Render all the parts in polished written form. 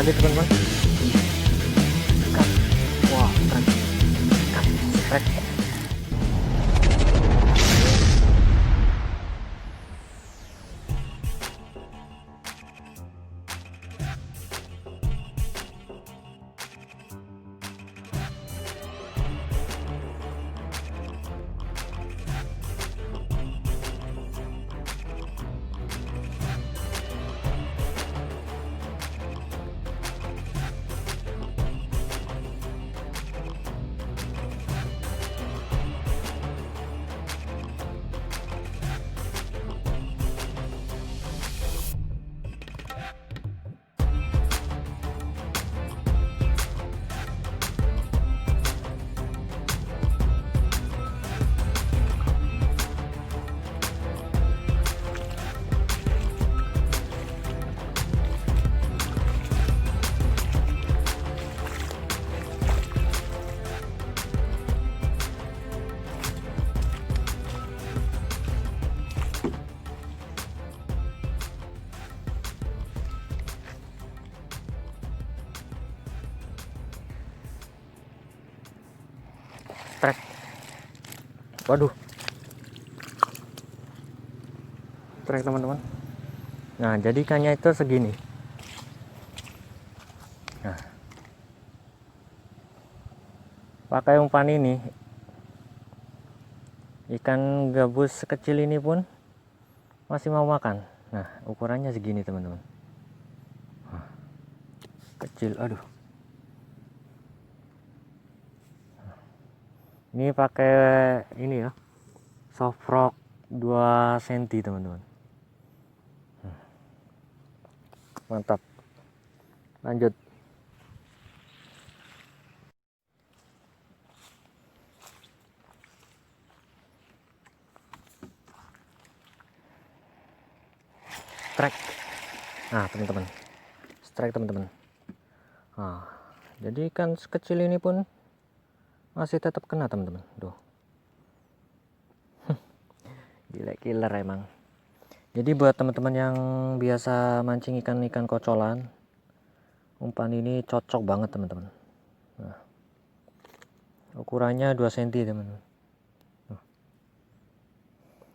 lagi teman-teman. Ikan. Wah, keren. Ikan strike. Strike. Waduh, strike teman-teman. Nah, jadi ikannya itu segini. Nah, pakai umpan ini, ikan gabus sekecil ini pun masih mau makan. Nah, ukurannya segini teman-teman. Nah, kecil, aduh. Ini pakai ini ya, soft rock 2 cm teman-teman. Mantap. Lanjut. Strike. Nah teman-teman, strike teman-teman. Nah, jadi ikan sekecil ini pun masih tetap kena teman-teman. Tuh. Gila, killer emang. Jadi buat teman-teman yang biasa mancing ikan-ikan kocolan, umpan ini cocok banget teman-teman. Nah, ukurannya 2 cm teman-teman.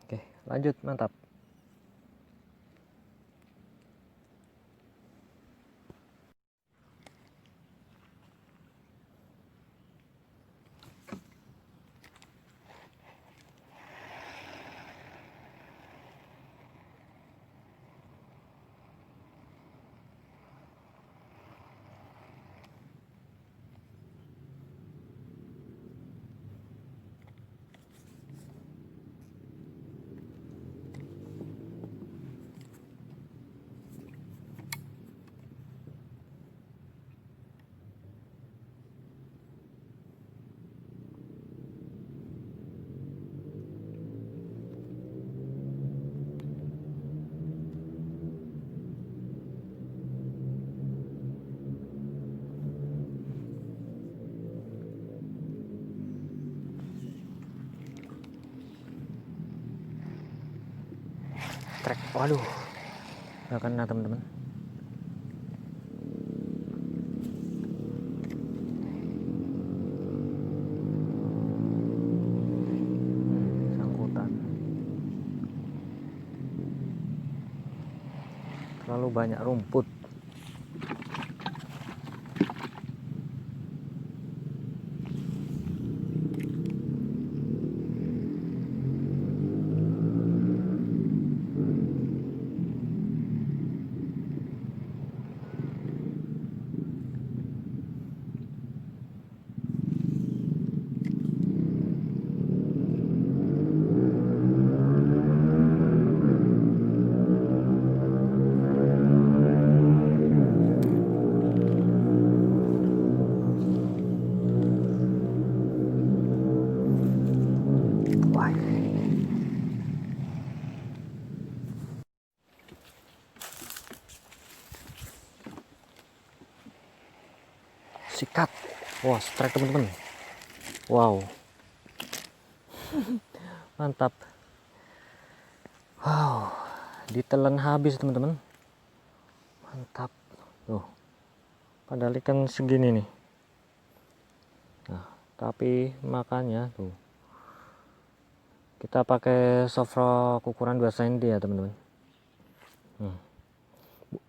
Oke, lanjut, mantap. Strike. Waduh, nggak kena teman-teman. Sangkutan. Terlalu banyak rumput. Sikat. Wah, strike teman-teman. Wow. Mantap. Wow, ditelan habis teman-teman. Mantap. Tuh. padahal ikan segini nih. Nah, tapi makannya tuh kita pakai soft rock ukuran 2 cm ya teman-teman.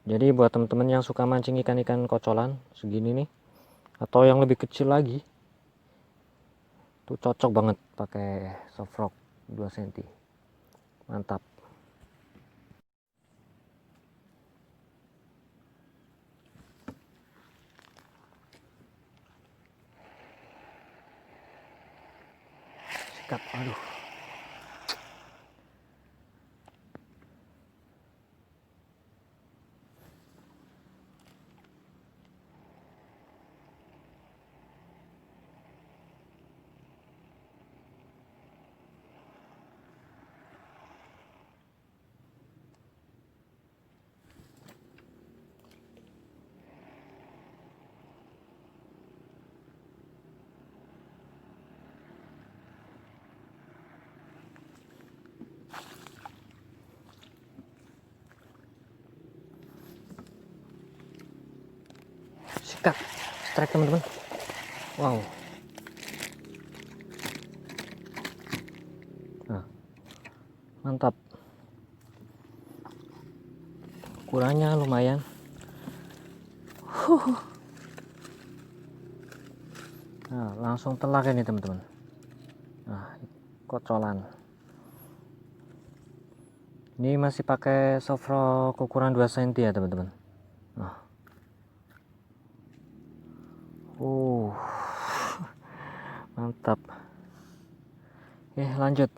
Jadi buat teman-teman yang suka mancing ikan-ikan kocolan segini nih, atau yang lebih kecil lagi, tuh cocok banget pakai soft rock 2 cm. Mantap. Sikat, aduh. Sikat, strike teman-teman. Wow. Nah, mantap. Ukurannya lumayan. Nah, langsung telak ini teman-teman. Nah, kocolan. Ini masih pakai soft rock ukuran 2 cm ya teman-teman. Nah. Mantap. Oke, lanjut.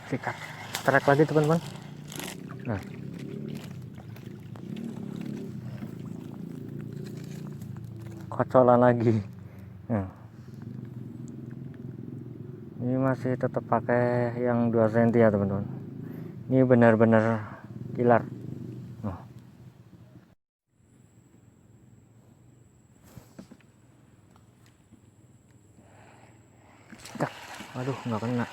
Sikat, strike lagi teman-teman. Nah, kocolan lagi. Nah, ini masih tetap pakai yang 2 cm ya teman-teman. Ini benar-benar killer. Nah. Sikat. Aduh, nggak kena.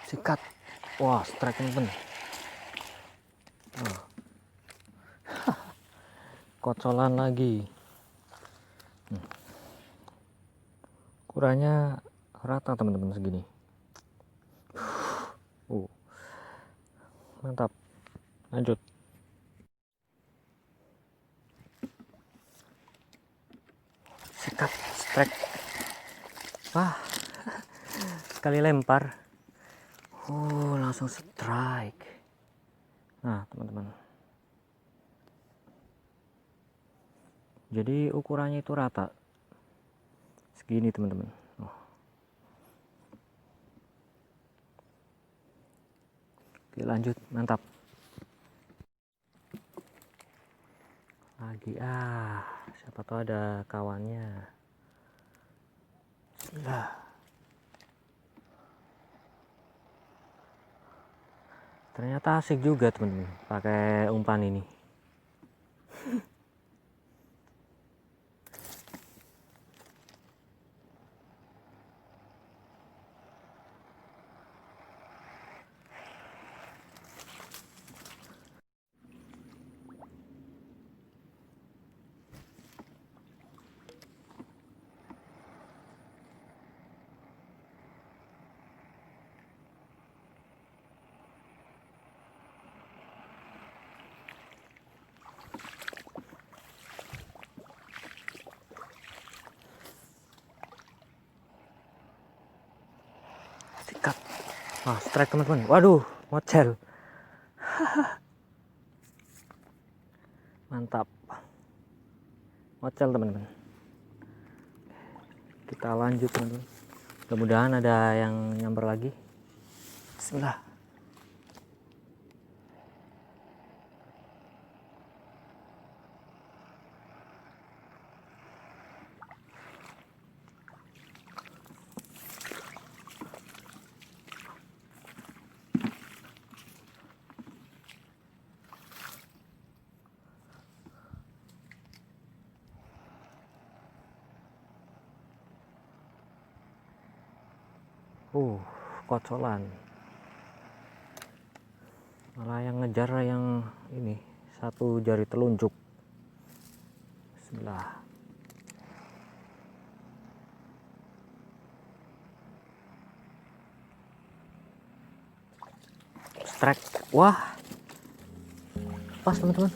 Sikat. Wah, strike teman-teman. Nah. Kocolan lagi. Ukurannya rata teman-teman segini. Mantap. Lanjut. Sikat, strike. Wah, sekali lempar. Langsung strike. Nah teman-teman, jadi ukurannya itu rata segini teman-teman. Oke, lanjut. Mantap lagi. Siapa tahu ada kawannya. Bismillah. Ternyata asik juga teman-teman pakai umpan ini. sikat. Strike teman-teman. Waduh, mocel. Mantap. Mocel teman-teman. Kita lanjut teman-teman. Mudah-mudahan ada yang nyamber lagi. Bismillah. Kocolan. Malah yang ngejar yang ini satu jari telunjuk. Bismillah. Strike. Wah, pas teman-teman.